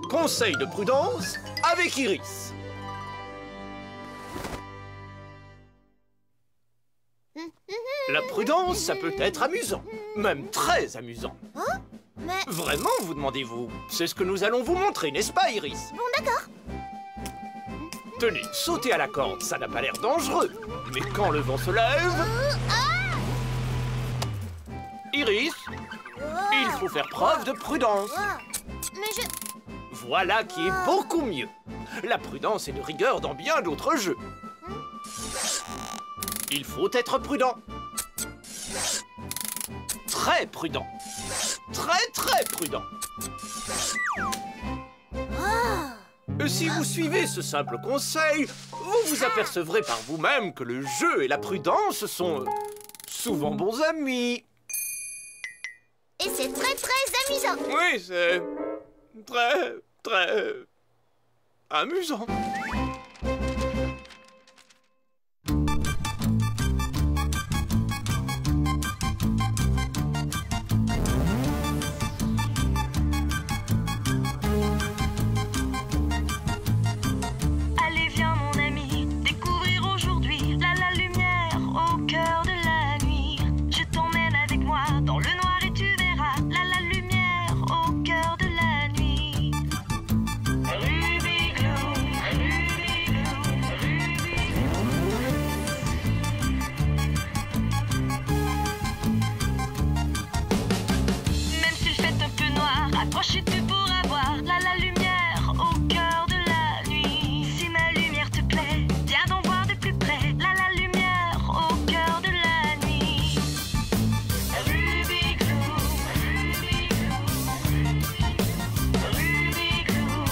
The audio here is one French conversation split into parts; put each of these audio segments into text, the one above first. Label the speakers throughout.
Speaker 1: Conseil de prudence avec Iris. La prudence, ça peut être amusant, même très amusant.
Speaker 2: Hein? Mais...
Speaker 1: Vraiment, vous demandez-vous? C'est ce que nous allons vous montrer, n'est-ce pas, Iris?
Speaker 2: Bon, d'accord.
Speaker 1: Tenez, sauter à la corde, ça n'a pas l'air dangereux. Mais quand le vent se lève... Iris, il faut faire preuve de prudence.
Speaker 2: Mais je...
Speaker 1: Voilà qui est beaucoup mieux. La prudence est de rigueur dans bien d'autres jeux. Il faut être prudent. Très prudent. Très prudent. Si vous suivez ce simple conseil, vous vous apercevrez par vous-même que le jeu et la prudence sont souvent bons amis.
Speaker 2: Et c'est très amusant.
Speaker 1: Oui, c'est très amusant.
Speaker 3: Allez, viens mon ami, découvrir aujourd'hui la lumière au cœur de la nuit. Je t'emmène avec moi dans le noir et tu verras la lumière au cœur de la nuit. Rubiglou, Rubiglou, Rubiglou. Même s'il fait un peu noir, accroche-tu pourras voir la lumière au cœur de la nuit. Si ma lumière te plaît, viens donc voir de plus près la lumière au cœur de la nuit. Rubiglou, Rubiglou, Rubiglou,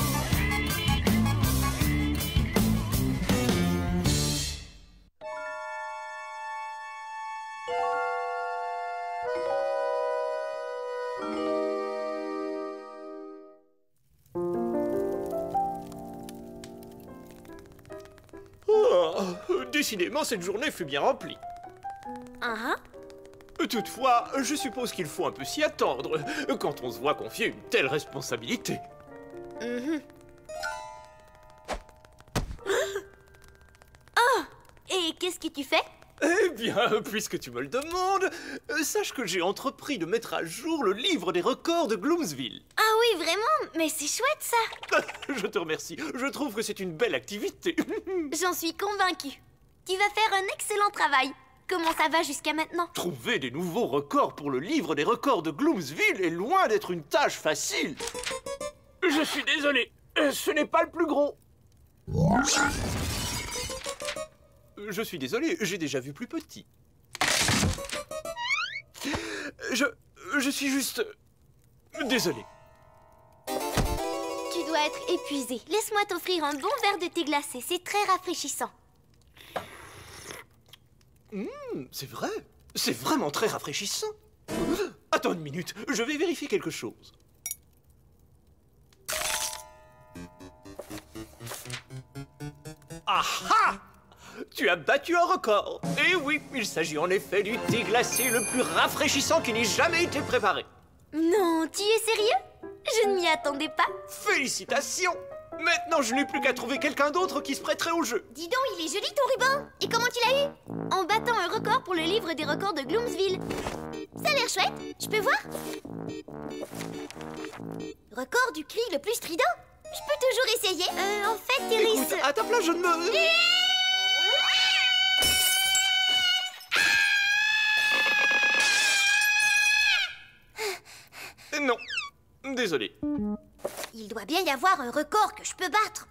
Speaker 1: Décidément, cette journée fut bien remplie. Toutefois, je suppose qu'il faut un peu s'y attendre quand on se voit confier une telle responsabilité.
Speaker 2: Et qu'est-ce que tu fais?
Speaker 1: Eh bien, puisque tu me le demandes, sache que j'ai entrepris de mettre à jour le livre des records de Gloomsville.
Speaker 2: Ah oui, vraiment? Mais c'est chouette, ça.
Speaker 1: Je te remercie, je trouve que c'est une belle activité.
Speaker 2: J'en suis convaincue. Tu vas faire un excellent travail. Comment ça va jusqu'à maintenant?
Speaker 1: Trouver des nouveaux records pour le livre des records de Gloomsville est loin d'être une tâche facile. Je suis désolé, ce n'est pas le plus gros. Je suis désolé, j'ai déjà vu plus petit. Je suis juste... désolé.
Speaker 2: Tu dois être épuisé. Laisse-moi t'offrir un bon verre de thé glacé. C'est très rafraîchissant.
Speaker 1: C'est vrai, c'est vraiment très rafraîchissant. Attends une minute, je vais vérifier quelque chose. Ah ah! Tu as battu un record. Et oui, il s'agit en effet du thé glacé le plus rafraîchissant qui n'ait jamais été préparé.
Speaker 2: Non, tu es sérieux? Je ne m'y attendais pas.
Speaker 1: Félicitations! Maintenant, je n'ai plus qu'à trouver quelqu'un d'autre qui se prêterait au jeu.
Speaker 2: Dis donc, il est joli ton ruban. Et comment tu l'as eu? En battant un record pour le livre des records de Gloomsville. Ça a l'air chouette. Je peux voir? Record du cri le plus strident? Je peux toujours essayer. En fait, Iris...
Speaker 1: Écoute, à ta place, je ne me... Non, désolé.
Speaker 2: Il doit bien y avoir un record que je peux battre.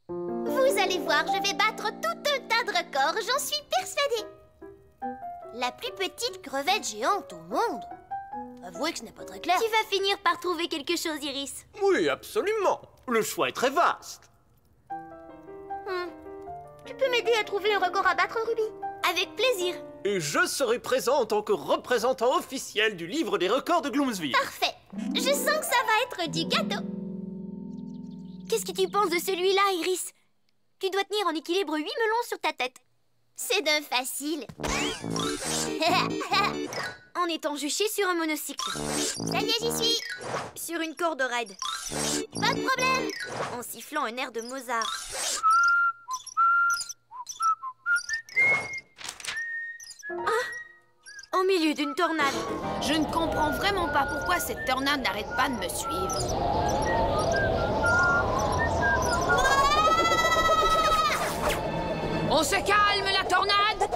Speaker 2: Vous allez voir, je vais battre tout un tas de records, j'en suis persuadée. La plus petite crevette géante au monde. Avouez que ce n'est pas très clair. Tu vas finir par trouver quelque chose, Iris.
Speaker 1: Oui, absolument. Le choix est très vaste.
Speaker 2: Tu peux m'aider à trouver un record à battre, Ruby? Avec plaisir.
Speaker 1: Et je serai présent en tant que représentant officiel du livre des records de Gloomsville.
Speaker 2: Parfait. Je sens que ça va être du gâteau. Qu'est-ce que tu penses de celui-là, Iris? Tu dois tenir en équilibre 8 melons sur ta tête. C'est d'un facile.
Speaker 4: en étant juché sur un monocycle.
Speaker 2: Ça y est, j'y suis.
Speaker 4: Sur une corde raide.
Speaker 2: Pas de problème.
Speaker 4: En sifflant un air de Mozart. Ah! Au milieu d'une tornade.
Speaker 5: Je ne comprends vraiment pas pourquoi cette tornade n'arrête pas de me suivre. On se calme, la tornade!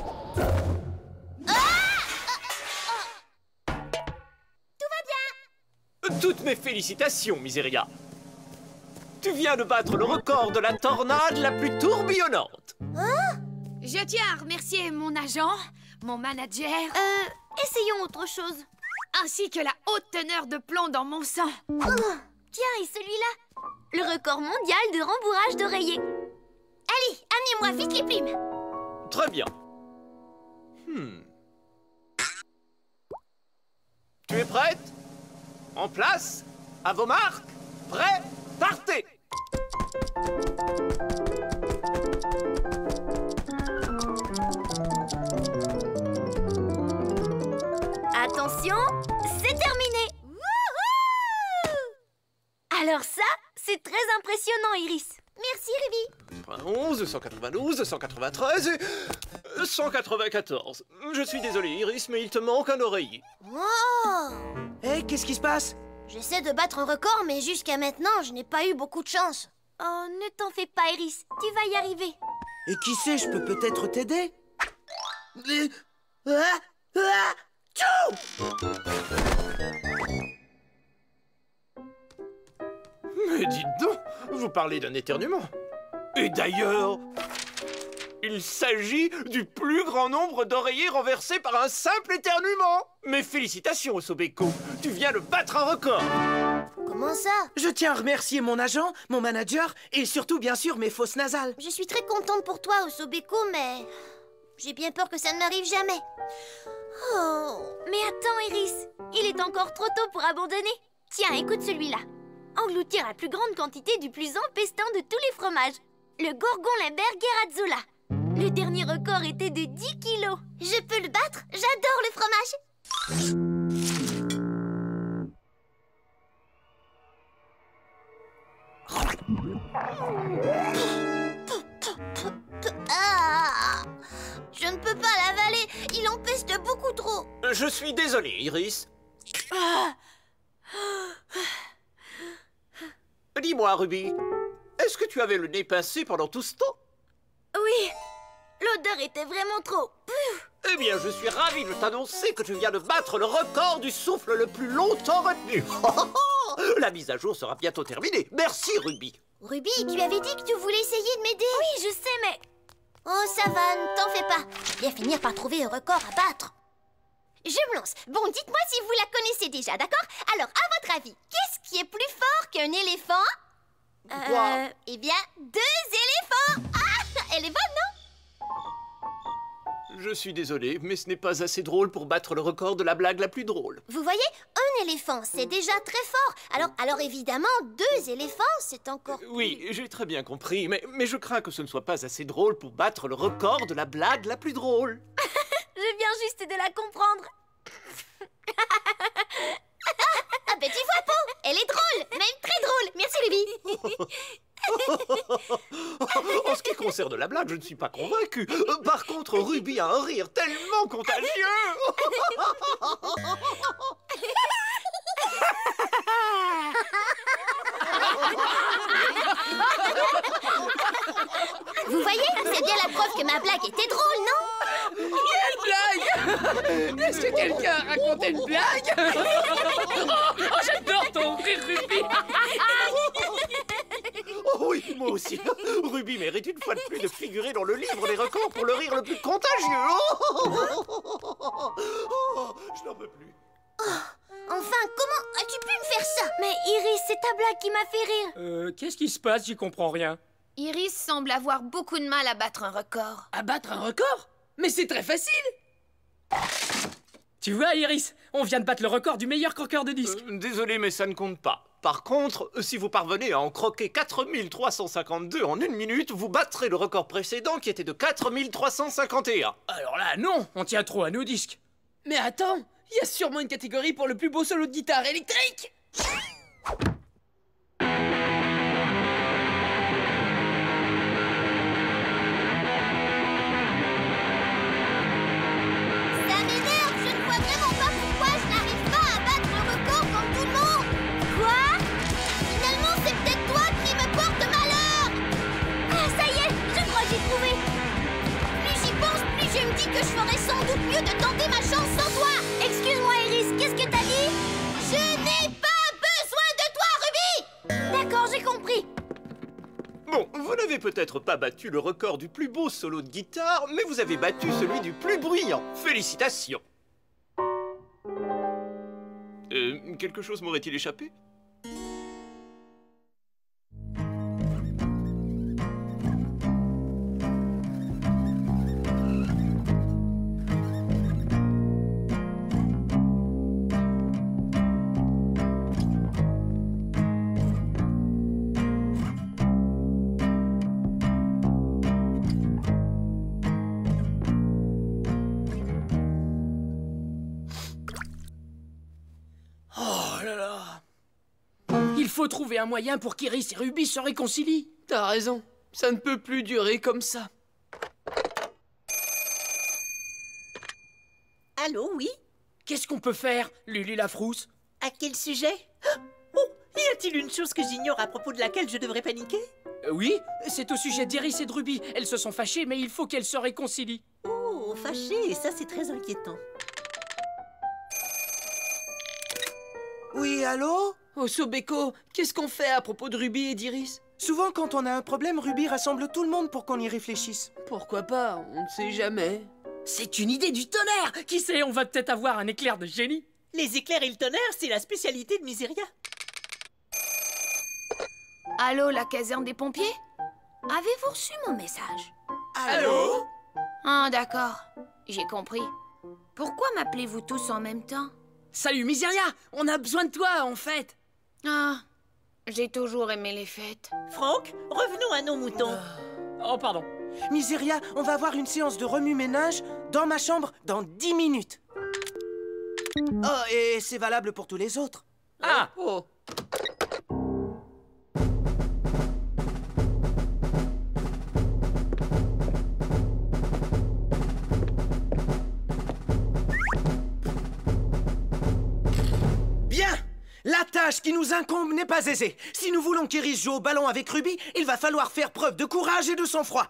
Speaker 1: Toutes mes félicitations, Miseria. Tu viens de battre le record de la tornade la plus tourbillonnante.
Speaker 5: Je tiens à remercier mon agent, mon manager,
Speaker 4: Essayons autre chose.
Speaker 5: ainsi que la haute teneur de plomb dans mon sang.
Speaker 4: Tiens, et celui-là? Le record mondial de rembourrage d'oreiller.
Speaker 2: Allez, amenez-moi vite les plumes.
Speaker 1: Très bien. Tu es prête? En place? À vos marques? Prêts? Partez!
Speaker 4: Attention, c'est terminé. Alors ça, c'est très impressionnant, Iris.
Speaker 2: Merci, Ruby.
Speaker 1: 111, 192, 193 et 194. Je suis désolé, Iris, mais il te manque un oreiller.
Speaker 2: Oh!
Speaker 6: Hé, qu'est-ce qui se passe?
Speaker 2: J'essaie de battre un record, mais jusqu'à maintenant, je n'ai pas eu beaucoup de chance.
Speaker 4: Oh, ne t'en fais pas, Iris. Tu vas y arriver.
Speaker 6: Et qui sait, je peux peut-être t'aider?
Speaker 1: Mais dites donc, vous parlez d'un éternuement. Et d'ailleurs, il s'agit du plus grand nombre d'oreillers renversés par un simple éternuement. Mes félicitations, Osobeko. Tu viens de battre un record.
Speaker 2: Comment ça?
Speaker 6: Je tiens à remercier mon agent, mon manager et surtout, bien sûr, mes fosses nasales.
Speaker 2: Je suis très contente pour toi, Osobeko, mais j'ai bien peur que ça ne m'arrive jamais. Oh.
Speaker 4: Mais attends, Iris. Il est encore trop tôt pour abandonner. Tiens, écoute celui-là. Engloutir la plus grande quantité du plus empestant de tous les fromages. Le Gorgonlimberg Gerazzola. Le dernier record était de 10 kilos.
Speaker 2: Je peux le battre? J'adore le fromage. Ah! Je ne peux pas l'avaler. Il empeste beaucoup trop.
Speaker 1: Je suis désolé, Iris. Dis-moi, Ruby, est-ce que tu avais le nez pincé pendant tout ce temps?
Speaker 4: Oui, l'odeur était vraiment trop...
Speaker 1: Eh bien, je suis ravi de t'annoncer que tu viens de battre le record du souffle le plus longtemps retenu. La mise à jour sera bientôt terminée. Merci, Ruby.
Speaker 2: Ruby, tu avais dit que tu voulais essayer de m'aider.
Speaker 4: Oui, je sais, mais...
Speaker 2: Oh, ça va, ne t'en fais pas. Je vais bien finir par trouver un record à battre. Je me lance. Bon, dites-moi si vous la connaissez déjà, d'accord? Alors, à votre avis, qu'est-ce qui est plus fort qu'un éléphant?
Speaker 1: Quoi?
Speaker 2: Eh bien, 2 éléphants. Ah, elle est bonne, non?
Speaker 1: Je suis désolé, mais ce n'est pas assez drôle pour battre le record de la blague la plus drôle.
Speaker 2: Vous voyez, un éléphant, c'est déjà très fort. Alors évidemment, 2 éléphants, c'est encore...
Speaker 1: Oui, j'ai très bien compris, mais je crains que ce ne soit pas assez drôle pour battre le record de la blague la plus drôle.
Speaker 4: Je viens juste de la comprendre.
Speaker 2: Ah ben tu vois, Po, elle est drôle, même très drôle. Merci, Ruby.
Speaker 1: En ce qui concerne la blague, je ne suis pas convaincu. Par contre, Ruby a un rire tellement contagieux.
Speaker 2: Vous voyez, c'est bien la preuve que ma blague était drôle, non?
Speaker 7: Quelle blague? Est-ce que quelqu'un a raconté une blague? Oh, j'adore ton rire, Ruby!
Speaker 1: Oh oui, moi aussi. Ruby mérite une fois de plus de figurer dans le livre des records pour le rire le plus contagieux. Je n'en peux plus.
Speaker 2: Enfin, comment as-tu pu me faire ça?
Speaker 4: Mais Iris, c'est ta blague qui m'a fait rire.
Speaker 7: Qu'est-ce qui se passe? J'y comprends rien.
Speaker 5: Iris semble avoir beaucoup de mal à battre un record.
Speaker 7: À battre un record? Mais c'est très facile! Tu vois, Iris, on vient de battre le record du meilleur croqueur de disques.
Speaker 1: Désolé, mais ça ne compte pas. Par contre, si vous parvenez à en croquer 4352 en 1 minute, vous battrez le record précédent qui était de 4351.
Speaker 7: Alors là, non, on tient trop à nos disques. Mais attends, Il y a sûrement une catégorie pour le plus beau solo de guitare électrique.
Speaker 2: Ça m'énerve, je ne vois vraiment pas pourquoi je n'arrive pas à battre le record comme tout le monde. Quoi? Finalement, c'est peut-être toi qui me porte malheur.
Speaker 4: Ah, ça y est, je crois que j'ai trouvé.
Speaker 2: Plus j'y pense, plus je me dis que je ferais sans doute mieux de tenter ma chance sans toi.
Speaker 4: Excuse-moi, Iris, qu'est-ce que t'as dit?
Speaker 2: Je n'ai pas besoin de toi, Ruby.
Speaker 4: D'accord, j'ai compris.
Speaker 1: Bon, vous n'avez peut-être pas battu le record du plus beau solo de guitare, mais vous avez battu celui du plus bruyant. Félicitations. Quelque chose m'aurait-il échappé?
Speaker 7: Oh là là. Il faut trouver un moyen pour qu'Iris et Ruby se réconcilient. T'as raison, ça ne peut plus durer comme ça.
Speaker 8: Allô, oui?
Speaker 7: Qu'est-ce qu'on peut faire, Lulu la frousse?
Speaker 8: À quel sujet? Oh, y a-t-il une chose que j'ignore à propos de laquelle je devrais paniquer?
Speaker 7: Oui, c'est au sujet d'Iris et de Ruby. Elles se sont fâchées, mais il faut qu'elles se réconcilient.
Speaker 8: Oh, fâché, ça c'est très inquiétant.
Speaker 6: Oui, allô?
Speaker 7: Oh, Sobeko, qu'est-ce qu'on fait à propos de Ruby et d'Iris?
Speaker 6: Souvent, quand on a un problème, Ruby rassemble tout le monde pour qu'on y réfléchisse.
Speaker 7: Pourquoi pas? On ne sait jamais. C'est une idée du tonnerre! Qui sait, on va peut-être avoir un éclair de génie.
Speaker 8: Les éclairs et le tonnerre, c'est la spécialité de Miseria.
Speaker 5: Allô, la caserne des pompiers? Avez-vous reçu mon message?
Speaker 6: Allô?
Speaker 5: Ah, d'accord. J'ai compris. Pourquoi m'appelez-vous tous en même temps?
Speaker 7: Salut Miseria, on a besoin de toi en fait.
Speaker 5: Ah, j'ai toujours aimé les fêtes.
Speaker 8: Franck, revenons à nos moutons.
Speaker 7: Oh pardon.
Speaker 6: Miseria, on va avoir une séance de remue-ménage dans ma chambre dans 10 minutes. Oh, et c'est valable pour tous les autres.
Speaker 7: Ah oh.
Speaker 6: Bien! La tâche qui nous incombe n'est pas aisée. Si nous voulons qu'Iris joue au ballon avec Ruby, il va falloir faire preuve de courage et de sang-froid.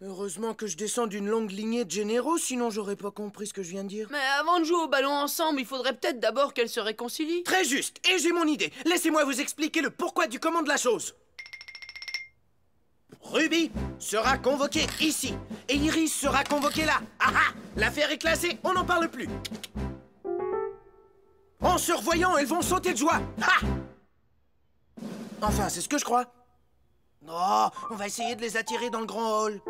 Speaker 6: Heureusement que je descends d'une longue lignée de généraux, sinon j'aurais pas compris ce que je viens de dire.
Speaker 7: Mais avant de jouer au ballon ensemble, il faudrait peut-être d'abord qu'elles se réconcilient.
Speaker 6: Très juste, et j'ai mon idée. Laissez-moi vous expliquer le pourquoi du comment de la chose. Ruby sera convoquée ici, et Iris sera convoquée là. Ah ah! L'affaire est classée, on n'en parle plus. En se revoyant, elles vont sauter de joie. Ah! Enfin, c'est ce que je crois. Oh, on va essayer de les attirer dans le grand hall.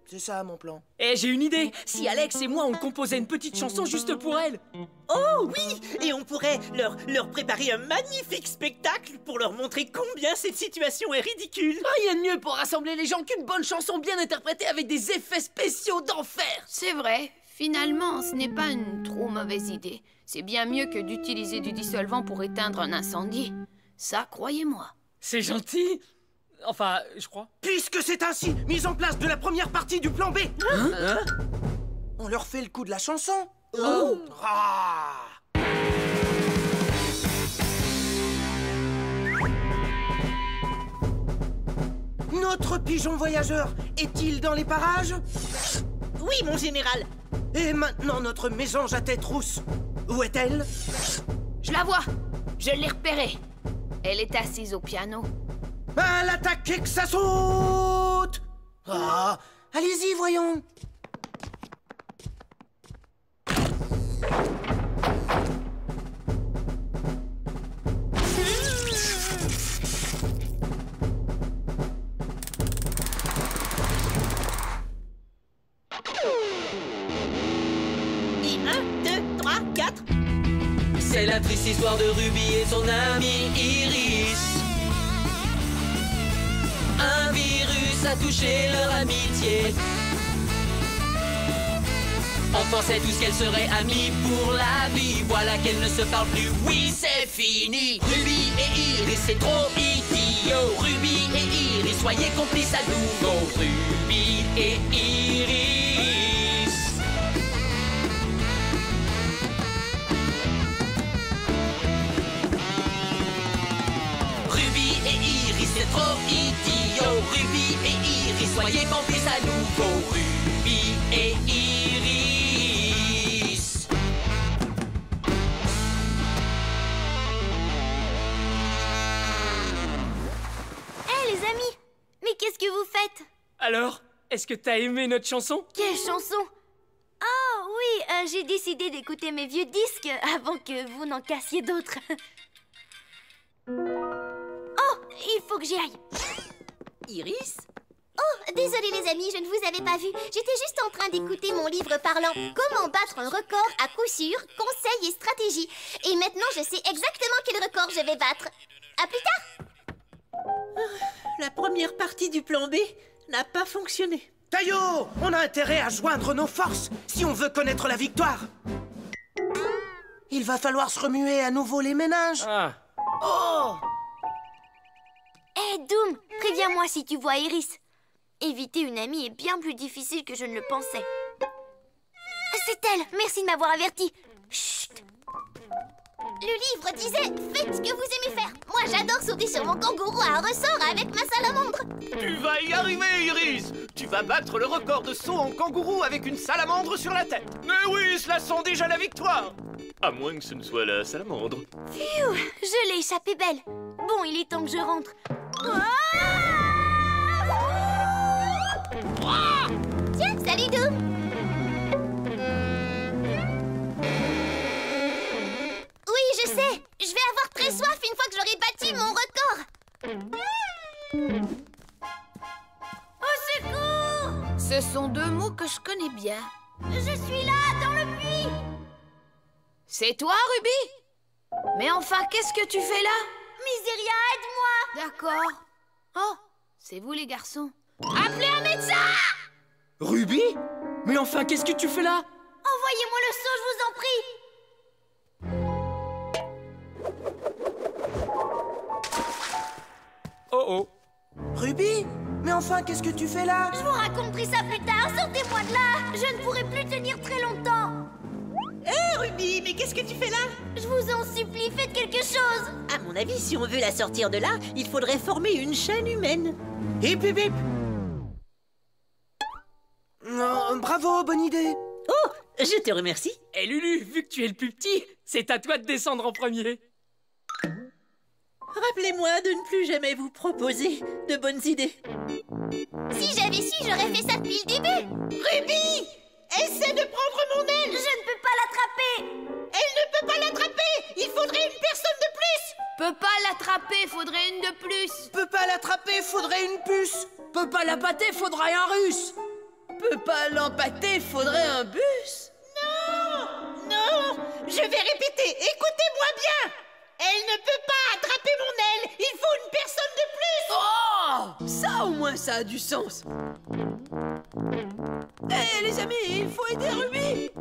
Speaker 6: C'est ça, mon plan.
Speaker 7: Eh, j'ai une idée. Si Alex et moi, on composait une petite chanson juste pour elles.
Speaker 8: Oh oui! Et on pourrait leur préparer un magnifique spectacle pour leur montrer combien cette situation est ridicule.
Speaker 7: Rien de mieux pour rassembler les gens qu'une bonne chanson bien interprétée avec des effets spéciaux d'enfer.
Speaker 5: C'est vrai. Finalement, ce n'est pas une trop mauvaise idée. C'est bien mieux que d'utiliser du dissolvant pour éteindre un incendie. Ça, croyez-moi.
Speaker 7: C'est gentil. Enfin, je crois.
Speaker 6: Puisque c'est ainsi, mise en place de la première partie du plan B. On leur fait le coup de la chanson.
Speaker 8: Oh!
Speaker 6: Ah! Notre pigeon voyageur est-il dans les parages?
Speaker 8: Oui, mon général.
Speaker 6: Et maintenant notre mésange à tête rousse. Où est-elle?
Speaker 5: Je la vois. Je l'ai repérée. Elle est assise au piano.
Speaker 6: À l'attaque et que ça saute! Ah, allez-y, voyons.
Speaker 8: Et 1, 2, 3, 4.
Speaker 9: C'est la triste histoire de Ruby et son ami Iris. Un virus a touché leur amitié. On pensait tous qu'elles seraient amies pour la vie. Voilà qu'elles ne se parlent plus, oui c'est fini. Ruby et Iris c'est trop idiot. Ruby et Iris, soyez complices à nouveau. Ruby et Iris. Ruby et Iris c'est trop idiot. Ruby et Iris, soyez complices à nouveau. Ruby et Iris.
Speaker 4: Hé les amis, mais qu'est-ce que vous faites?
Speaker 7: Alors, est-ce que t'as aimé notre chanson?
Speaker 4: Quelle chanson? Oh oui, j'ai décidé d'écouter mes vieux disques avant que vous n'en cassiez d'autres. Oh, il faut que j'y aille.
Speaker 2: Iris? Oh, désolé les amis, je ne vous avais pas vu. J'étais juste en train d'écouter mon livre parlant Comment battre un record à coup sûr, conseils et stratégies. Et maintenant, je sais exactement quel record je vais battre. À plus tard.
Speaker 8: La première partie du plan B n'a pas fonctionné.
Speaker 6: Tayo, on a intérêt à joindre nos forces si on veut connaître la victoire. Il va falloir se remuer à nouveau les méninges.
Speaker 7: Ah.
Speaker 6: Oh!
Speaker 4: Hé Doom, préviens-moi si tu vois Iris. Éviter une amie est bien plus difficile que je ne le pensais. C'est elle, merci de m'avoir averti. Chut.
Speaker 2: Le livre disait faites ce que vous aimez faire. Moi, j'adore sauter sur mon kangourou à un ressort avec ma salamandre.
Speaker 1: Tu vas y arriver, Iris. Tu vas battre le record de saut en kangourou avec une salamandre sur la tête. Mais oui, cela sent déjà la victoire. À moins que ce ne soit la salamandre.
Speaker 4: Phew, je l'ai échappé belle. Bon, il est temps que je rentre.
Speaker 2: Tiens, salut Doom. Oui, je sais. Je vais avoir très soif une fois que j'aurai battu mon record.
Speaker 4: Au secours!
Speaker 5: Ce sont deux mots que je connais bien.
Speaker 4: Je suis là, dans le puits.
Speaker 5: C'est toi, Ruby? Mais enfin, qu'est-ce que tu fais là?
Speaker 4: Miséria, aide-moi!
Speaker 5: D'accord. Oh, c'est vous les garçons.
Speaker 4: Appelez un médecin!
Speaker 7: Ruby? Mais enfin, qu'est-ce que tu fais là?
Speaker 4: Envoyez-moi le seau, je vous en prie.
Speaker 7: Oh oh.
Speaker 6: Ruby? Mais enfin, qu'est-ce que tu fais là?
Speaker 4: Je vous raconterai ça plus tard, sortez-moi de là. Je ne pourrai plus tenir très longtemps.
Speaker 8: Hé Ruby, mais qu'est-ce que tu fais là?
Speaker 4: Je vous en supplie, faites quelque chose.
Speaker 8: À mon avis, si on veut la sortir de là, il faudrait former une chaîne humaine.
Speaker 6: Hip hip hip! Bravo, bonne idée!
Speaker 8: Oh, je te remercie.
Speaker 7: Hé Lulu, vu que tu es le plus petit, c'est à toi de descendre en premier.
Speaker 8: Rappelez-moi de ne plus jamais vous proposer de bonnes idées.
Speaker 2: Si j'avais su, j'aurais fait ça depuis le début.
Speaker 8: Ruby! Essaie de prendre mon aile!
Speaker 4: Je ne peux pas l'attraper.
Speaker 8: Elle ne peut pas l'attraper! Il faudrait une personne de plus!
Speaker 5: Peux pas l'attraper, faudrait une de plus.
Speaker 6: Peut pas l'attraper, faudrait une puce!
Speaker 7: Peut pas la pâter, faudrait un russe.
Speaker 10: Peut pas l'empâter, faudrait un bus.
Speaker 8: Non! Non! Je vais répéter, écoutez-moi bien! Elle ne peut pas attraper mon aile! Il faut une personne de plus!
Speaker 10: Oh! Ça, au moins, ça a du sens. Hé, les amis, il faut aider Ruby!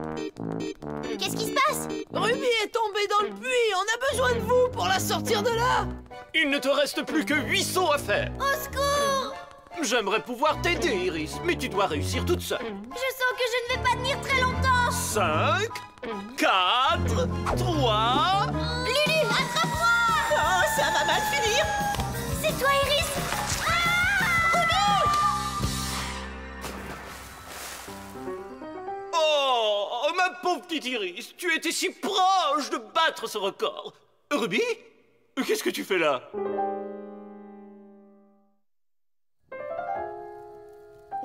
Speaker 2: Qu'est-ce qui se passe?
Speaker 10: Ruby est tombée dans le puits, on a besoin de vous pour la sortir de là!
Speaker 1: Il ne te reste plus que 8 sauts à faire.
Speaker 4: Au secours!
Speaker 1: J'aimerais pouvoir t'aider, Iris, mais tu dois réussir toute seule.
Speaker 4: Je sens que je ne vais pas tenir très longtemps.
Speaker 1: 5, 4, 3...
Speaker 4: Lulu, attrape-moi!
Speaker 8: Oh, ça va mal finir!
Speaker 4: C'est toi, Iris?
Speaker 1: Oh, ma pauvre petite Iris, tu étais si proche de battre ce record. Ruby, qu'est-ce que tu fais là?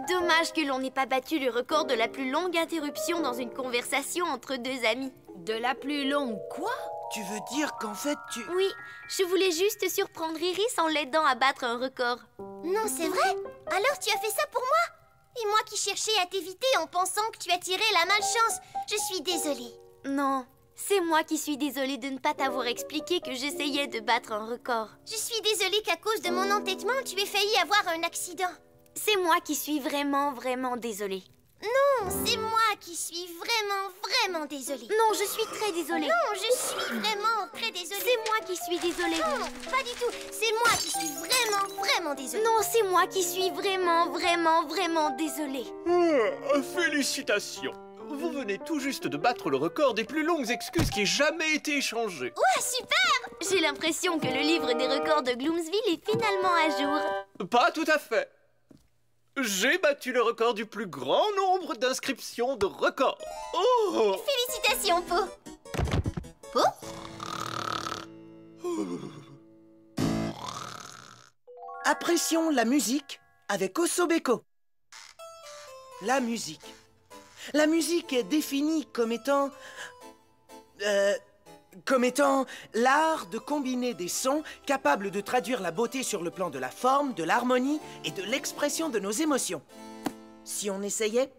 Speaker 4: Dommage que l'on n'ait pas battu le record de la plus longue interruption dans une conversation entre deux amis.
Speaker 5: De la plus longue quoi?
Speaker 6: Tu veux dire qu'en fait, tu...
Speaker 4: Oui, je voulais juste surprendre Iris en l'aidant à battre un record.
Speaker 2: Non, c'est vrai? Alors tu as fait ça pour moi? Et moi qui cherchais à t'éviter en pensant que tu attirais la malchance. Je suis désolée.
Speaker 4: Non, c'est moi qui suis désolée de ne pas t'avoir expliqué que j'essayais de battre un record.
Speaker 2: Je suis désolée qu'à cause de mon entêtement, tu aies failli avoir un accident.
Speaker 4: C'est moi qui suis vraiment, vraiment désolée.
Speaker 2: Non, c'est moi qui suis vraiment désolée.
Speaker 4: Non, je suis très désolée.
Speaker 2: Non, je suis vraiment très désolée.
Speaker 4: C'est moi qui suis désolée.
Speaker 2: Non, pas du tout. C'est moi qui suis vraiment désolée.
Speaker 4: Non, c'est moi qui suis vraiment désolée.
Speaker 1: Félicitations. Vous venez tout juste de battre le record des plus longues excuses qui ait jamais été échangé.
Speaker 2: Ouais, super!
Speaker 4: J'ai l'impression que le livre des records de Gloomsville est finalement à jour.
Speaker 1: Pas tout à fait. J'ai battu le record du plus grand nombre d'inscriptions de records. Oh!
Speaker 2: Félicitations, Po. Po?
Speaker 6: Apprécions la musique avec Osobeko. La musique. La musique est définie comme étant l'art de combiner des sons capables de traduire la beauté sur le plan de la forme, de l'harmonie et de l'expression de nos émotions. Si on essayait